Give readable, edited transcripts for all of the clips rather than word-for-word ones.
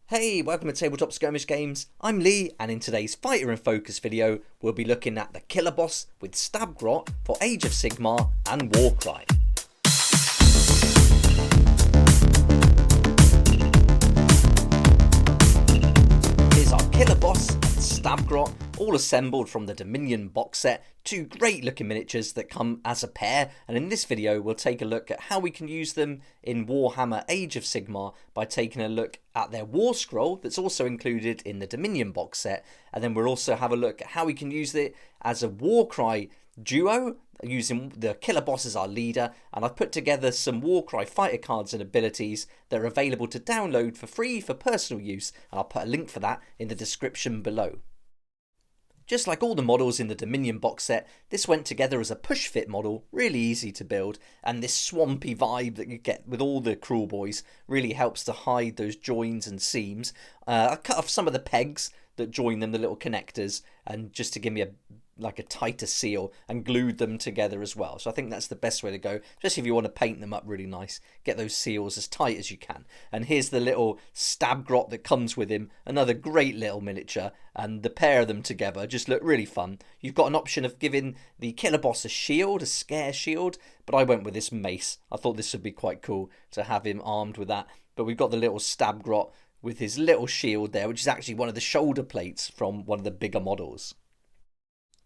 Hey, welcome to Tabletop Skirmish Games. I'm Lee, and in today's Fighter in Focus video, we'll be looking at the Killaboss with Stab GROT for Age of Sigmar and Warcry. Here's our Killaboss and Stab GROT, all assembled from the Dominion box set, two great looking miniatures that come as a pair, and in this video we'll take a look at how we can use them in Warhammer Age of Sigmar by taking a look at their War Scroll that's also included in the Dominion box set, and then we'll also have a look at how we can use it as a Warcry duo using the Killaboss as our leader. And I've put together some Warcry fighter cards and abilities that are available to download for free for personal use, and I'll put a link for that in the description below. Just like all the models in the Dominion box set, this went together as a push-fit model, really easy to build, and this swampy vibe that you get with all the Kruleboyz really helps to hide those joins and seams. I cut off some of the pegs that join them, the little connectors, and just to give me a tighter seal, and glued them together as well. So I think that's the best way to go, especially if you want to paint them up really nice. Get those seals as tight as you can. And here's the little Stab GROT that comes with him, another great little miniature, and the pair of them together just look really fun. You've got an option of giving the Killaboss a shield, a scare shield, but I went with this mace. I thought this would be quite cool to have him armed with that. But we've got the little Stab GROT with his little shield there, which is actually one of the shoulder plates from one of the bigger models.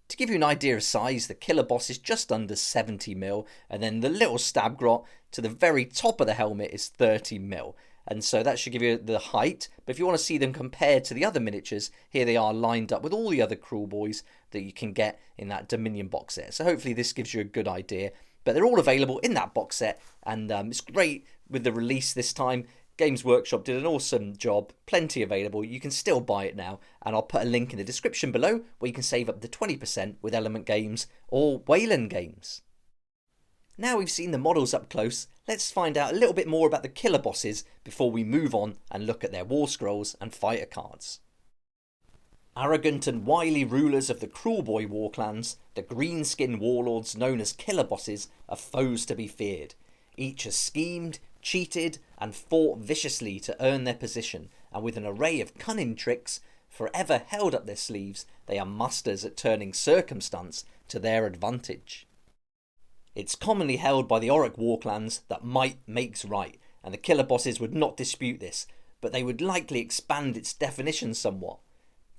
To give you an idea of size, the Killaboss is just under 70mm, and then the little Stab GROT to the very top of the helmet is 30mm. And so that should give you the height. But if you want to see them compared to the other miniatures, here they are lined up with all the other Kruleboyz that you can get in that Dominion box set. So hopefully this gives you a good idea. But they're all available in that box set, and it's great with the release this time. Games Workshop did an awesome job, plenty available. You can still buy it now, and I'll put a link in the description below where you can save up to 20% with Element Games or Wayland Games. Now we've seen the models up close, let's find out a little bit more about the Killabosses before we move on and look at their War Scrolls and fighter cards. Arrogant and wily rulers of the Kruleboyz war clans, the greenskin warlords known as Killabosses are foes to be feared. Each has schemed, cheated and fought viciously to earn their position, and with an array of cunning tricks forever held up their sleeves, they are masters at turning circumstance to their advantage. It's commonly held by the Orruk war clans that might makes right, and the Killabosses would not dispute this, but they would likely expand its definition somewhat.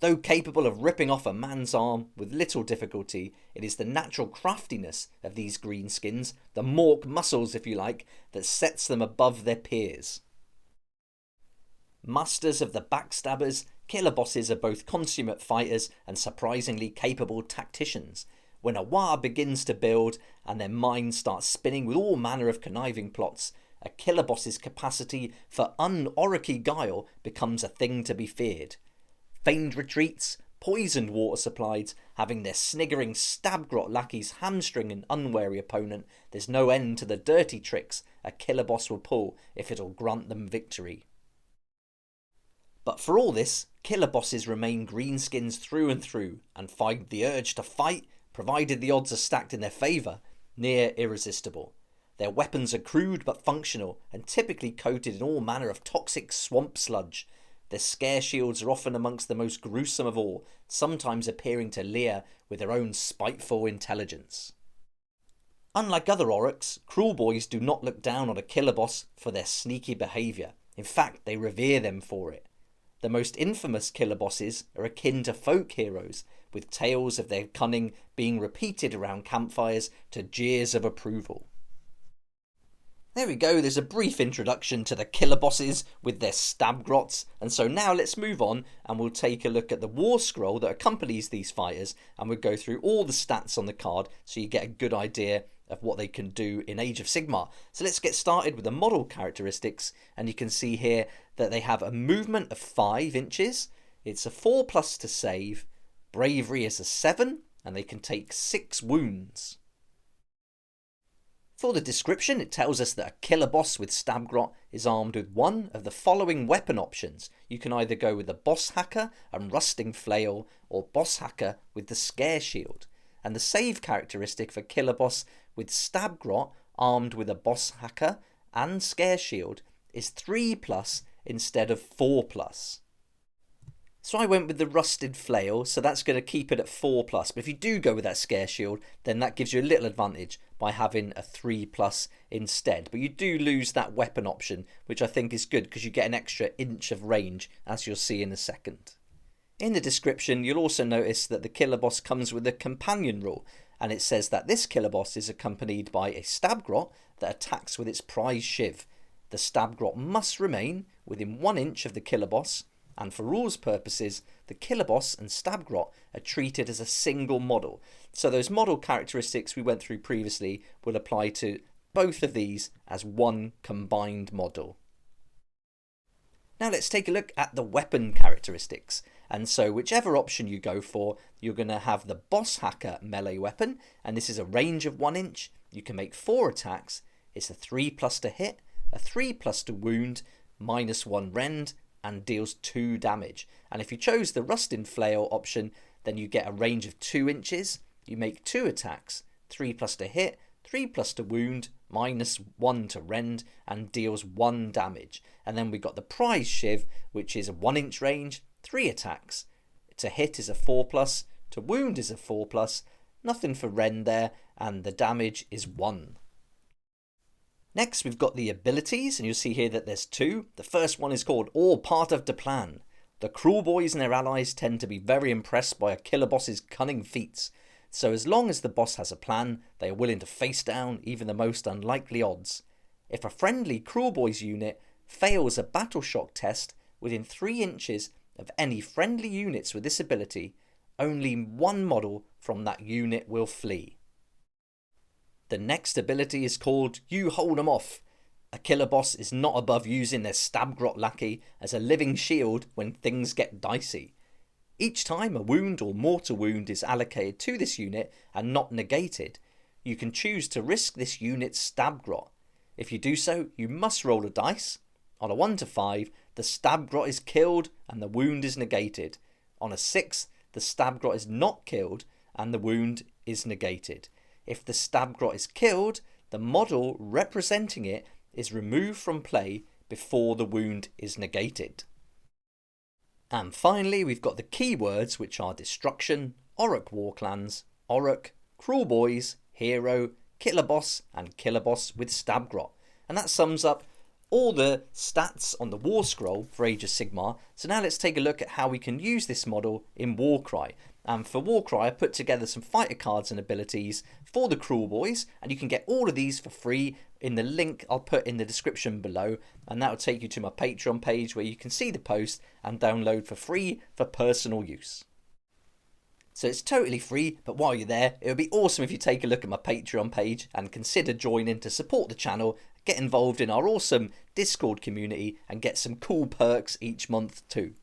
Though capable of ripping off a man's arm with little difficulty, it is the natural craftiness of these greenskins, the mork muscles if you like, that sets them above their peers. Masters of the backstabbers, Killabosses are both consummate fighters and surprisingly capable tacticians. When a war begins to build and their minds start spinning with all manner of conniving plots, a Killaboss's capacity for un-Orruky guile becomes a thing to be feared. Feigned retreats, poisoned water supplies, having their sniggering Stab GROT lackeys hamstring an unwary opponent, there's no end to the dirty tricks a Killaboss will pull if it'll grant them victory. But for all this, Killabosses remain greenskins through and through, and find the urge to fight, provided the odds are stacked in their favour, near irresistible. Their weapons are crude but functional, and typically coated in all manner of toxic swamp sludge. Their scare shields are often amongst the most gruesome of all, sometimes appearing to leer with their own spiteful intelligence. Unlike other Orruks, Kruleboyz do not look down on a Killaboss for their sneaky behaviour. In fact, they revere them for it. The most infamous Killabosses are akin to folk heroes, with tales of their cunning being repeated around campfires to jeers of approval. There we go, there's a brief introduction to the Killabosses with their Stab GROTs, and so now let's move on and we'll take a look at the War Scroll that accompanies these fighters, and we'll go through all the stats on the card so you get a good idea of what they can do in Age of Sigmar. So let's get started with the model characteristics, and you can see here that they have a movement of 5 inches, it's a 4+ to save, bravery is a 7, and they can take 6 wounds. For the description, it tells us that a Killaboss with Stab GROT is armed with one of the following weapon options. You can either go with the Boss Hacker and Rusting Flail, or Boss Hacker with the Scare Shield. And the save characteristic for Killaboss with Stab GROT armed with a Boss Hacker and Scare Shield is 3+ instead of 4+. So I went with the rusted flail, so that's going to keep it at 4+. But if you do go with that scare shield, then that gives you a little advantage by having a 3+ instead. But you do lose that weapon option, which I think is good because you get an extra inch of range, as you'll see in a second. In the description, you'll also notice that the Killaboss comes with a companion rule, and it says that this Killaboss is accompanied by a stab grot that attacks with its prize shiv. The stab grot must remain within 1 inch of the Killaboss, and for rules purposes, the Killaboss and stab grot are treated as a single model. So those model characteristics we went through previously will apply to both of these as one combined model. Now let's take a look at the weapon characteristics. And so whichever option you go for, you're going to have the Boss Hacker melee weapon, and this is a range of 1 inch. You can make 4 attacks. It's a 3+ to hit, a 3+ to wound, -1 rend, and deals 2 damage. And if you chose the rusted flail option, then you get a range of 2 inches. You make 2 attacks, 3+ to hit, 3+ to wound, -1 to rend, and deals 1 damage. And then we got the prize shiv, which is a 1 inch range, 3 attacks. To hit is a 4+, to wound is a 4+, nothing for rend there, and the damage is 1. Next we've got the abilities, and you'll see here that there's 2. The first one is called All Part of the Plan. The Kruleboyz and their allies tend to be very impressed by a Killaboss's cunning feats, so as long as the boss has a plan, they are willing to face down even the most unlikely odds. If a friendly Kruleboyz unit fails a battle shock test within 3 inches of any friendly units with this ability, only 1 model from that unit will flee. The next ability is called You Hold 'Em Off. A Killaboss is not above using their stab grot lackey as a living shield when things get dicey. Each time a wound or mortal wound is allocated to this unit and not negated, you can choose to risk this unit's stab grot. If you do so, you must roll a dice. On a 1 to 5, the stab grot is killed and the wound is negated. On a 6, the stab grot is not killed and the wound is negated. If the stab grot is killed, the model representing it is removed from play before the wound is negated. And finally, we've got the keywords, which are Destruction, Orruk War Clans, Orruk, Kruleboyz, Hero, Killaboss, and Killaboss with stab grot. And that sums up all the stats on the War Scroll for Age of Sigmar. So now let's take a look at how we can use this model in Warcry. And for Warcry, I put together some fighter cards and abilities for the Kruleboyz, and you can get all of these for free in the link I'll put in the description below, and that will take you to my Patreon page where you can see the post and download for free for personal use. So it's totally free, but while you're there, it would be awesome if you take a look at my Patreon page and consider joining to support the channel, get involved in our awesome Discord community, and get some cool perks each month too.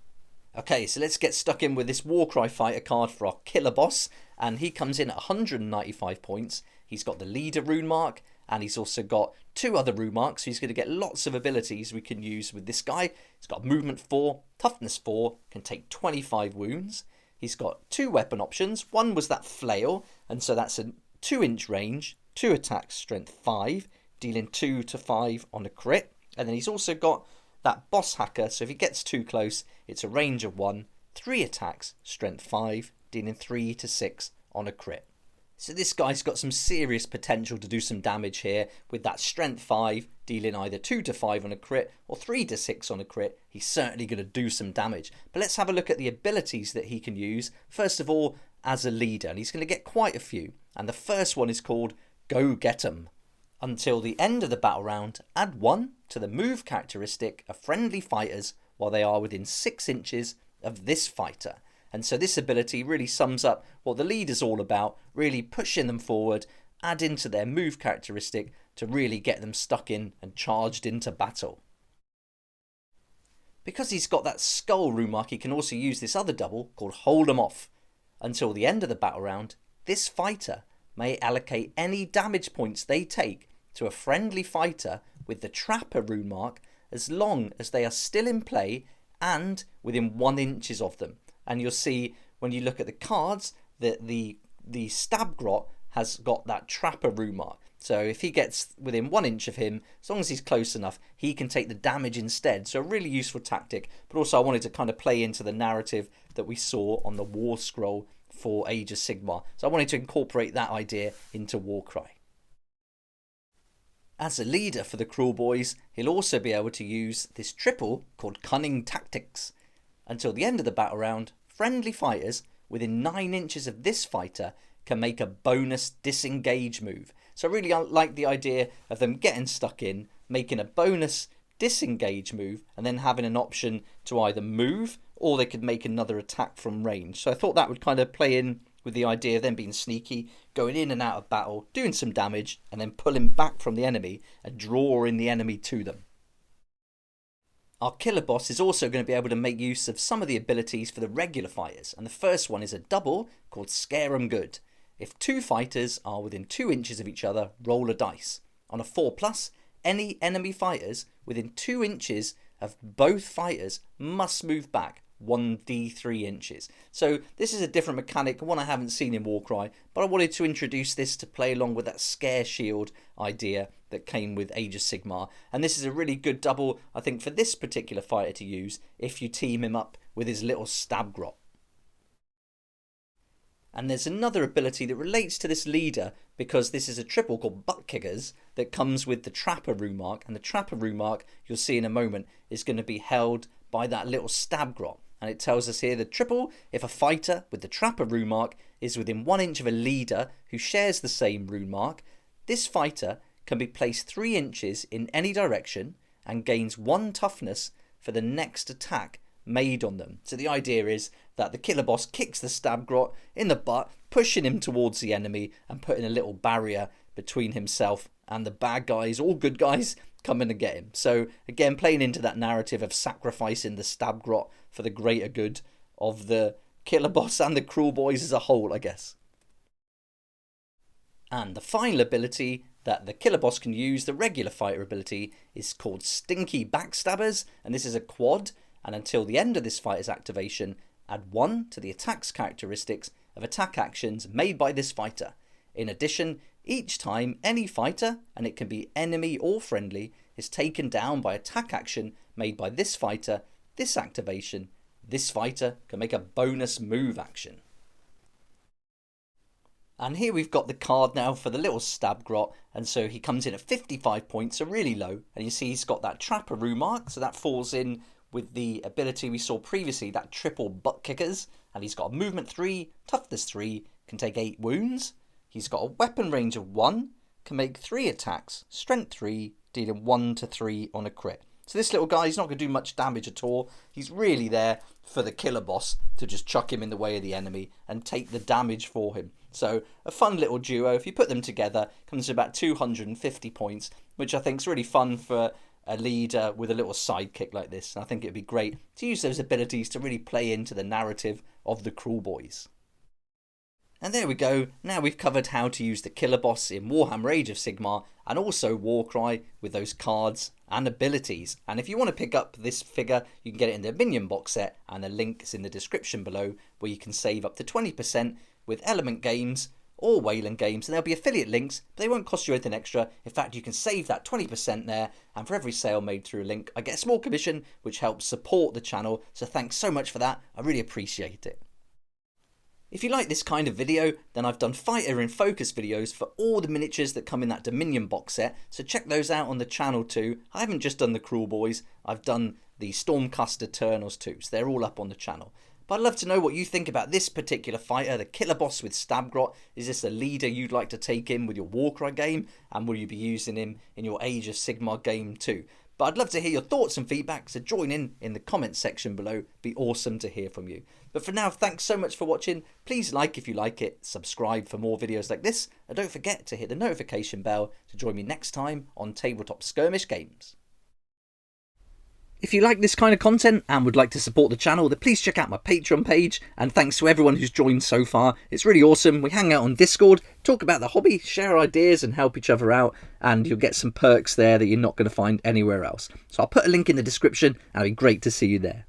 Okay, so let's get stuck in with this Warcry fighter card for our Killaboss, and he comes in at 195 points. He's got the leader rune mark, and he's also got 2 other rune marks, so he's going to get lots of abilities we can use with this guy. He's got movement 4, toughness 4, can take 25 wounds. He's got 2 weapon options. One was that flail, and so that's a 2 inch range, 2 attacks, strength 5, dealing 2 to 5 on a crit. And then he's also got that Boss Hacker, so if he gets too close, it's a range of 1, 3 attacks, strength 5, dealing 3 to 6 on a crit. So this guy's got some serious potential to do some damage here with that strength 5, dealing either 2 to 5 on a crit or 3 to 6 on a crit. He's certainly going to do some damage. But let's have a look at the abilities that he can use. First of all, as a leader, and he's going to get quite a few. And the first one is called Go Get 'Em. Until the end of the battle round, add 1 to the move characteristic of friendly fighters while they are within 6 inches of this fighter. And so this ability really sums up what the leader's all about, really pushing them forward, adding to their move characteristic to really get them stuck in and charged into battle. Because he's got that skull rune mark, he can also use this other double called Hold 'Em Off. Until the end of the battle round, this fighter may allocate any damage points they take to a friendly fighter with the Trapper rune mark as long as they are still in play and within 1 inches of them. And you'll see when you look at the cards that the stab grot has got that Trapper rune mark. So if he gets within 1 inch of him, as long as he's close enough, he can take the damage instead. So a really useful tactic. But also I wanted to kind of play into the narrative that we saw on the War Scroll for Age of Sigmar. So I wanted to incorporate that idea into Warcry. As a leader for the Kruleboyz, he'll also be able to use this triple called Cunning Tactics. Until the end of the battle round, friendly fighters within 9 inches of this fighter can make a bonus disengage move. So I really like the idea of them getting stuck in, making a bonus disengage move, and then having an option to either move or they could make another attack from range. So I thought that would kind of play in with the idea of them being sneaky, going in and out of battle, doing some damage, and then pulling back from the enemy and drawing the enemy to them. Our Killaboss is also going to be able to make use of some of the abilities for the regular fighters, and the first one is a double called Scare 'em Good. If 2 fighters are within 2 inches of each other, roll a dice. On a 4+, any enemy fighters within 2 inches of both fighters must move back 1d3 inches. So this is a different mechanic, one I haven't seen in Warcry, but I wanted to introduce this to play along with that scare shield idea that came with Age of Sigmar. And this is a really good double, I think, for this particular fighter to use if you team him up with his little stab grot. And there's another ability that relates to this leader, because this is a triple called Butt Kickers that comes with the Trapper rune mark, and the Trapper rune mark, you'll see in a moment, is going to be held by that little stab grot. And it tells us here the triple, if a fighter with the Trapper rune mark is within 1 inch of a leader who shares the same rune mark, this fighter can be placed 3 inches in any direction and gains 1 toughness for the next attack made on them. So the idea is that the Killaboss kicks the stab grot in the butt, pushing him towards the enemy and putting a little barrier between himself and the bad guys, all good guys, coming to get him. So again, playing into that narrative of sacrificing the stab grot for the greater good of the Killaboss and the Kruleboyz as a whole, I guess. And the final ability that the Killaboss can use, the regular fighter ability, is called Stinky Backstabbers, and this is a quad. And until the end of this fighter's activation, add 1 to the attack's characteristics of attack actions made by this fighter. In addition, each time any fighter, and it can be enemy or friendly, is taken down by attack action made by this fighter, this activation, this fighter can make a bonus move action. And here we've got the card now for the little stab grot, and so he comes in at 55 points, so really low, and you see he's got that Trapper rune mark, so that falls in with the ability we saw previously, that triple Butt Kickers, and he's got a movement 3, toughness 3, can take 8 wounds. He's got a weapon range of 1, can make 3 attacks, strength 3, dealing 1 to 3 on a crit. So this little guy, he's not going to do much damage at all. He's really there for the Killaboss to just chuck him in the way of the enemy and take the damage for him. So a fun little duo. If you put them together, comes to about 250 points, which I think is really fun for a leader with a little sidekick like this. And I think it'd be great to use those abilities to really play into the narrative of the Kruleboyz. And there we go, now we've covered how to use the Killaboss in Warhammer Age of Sigmar and also Warcry with those cards and abilities. And if you want to pick up this figure, you can get it in the Minion box set, and the link is in the description below, where you can save up to 20% with Element Games or Wayland Games, and there'll be affiliate links, but they won't cost you anything extra. In fact, you can save that 20% there, and for every sale made through a link, I get a small commission, which helps support the channel, so thanks so much for that, I really appreciate it. If you like this kind of video, then I've done fighter in focus videos for all the miniatures that come in that Dominion box set, so check those out on the channel too. I haven't just done the Kruleboyz, I've done the Stormcast Eternals too, so they're all up on the channel. But I'd love to know what you think about this particular fighter, the Killaboss with Stabgrot. Is this a leader you'd like to take in with your Warcry game? And will you be using him in your Age of Sigmar game too? But I'd love to hear your thoughts and feedback, so join in the comments section below. Be awesome to hear from you. But for now, thanks so much for watching. Please like if you like it, subscribe for more videos like this, and don't forget to hit the notification bell to join me next time on Tabletop Skirmish Games. If you like this kind of content and would like to support the channel, then please check out my Patreon page, and thanks to everyone who's joined so far. It's really awesome. We hang out on Discord, talk about the hobby, share ideas and help each other out, and you'll get some perks there that you're not going to find anywhere else. So I'll put a link in the description, and it'll be great to see you there.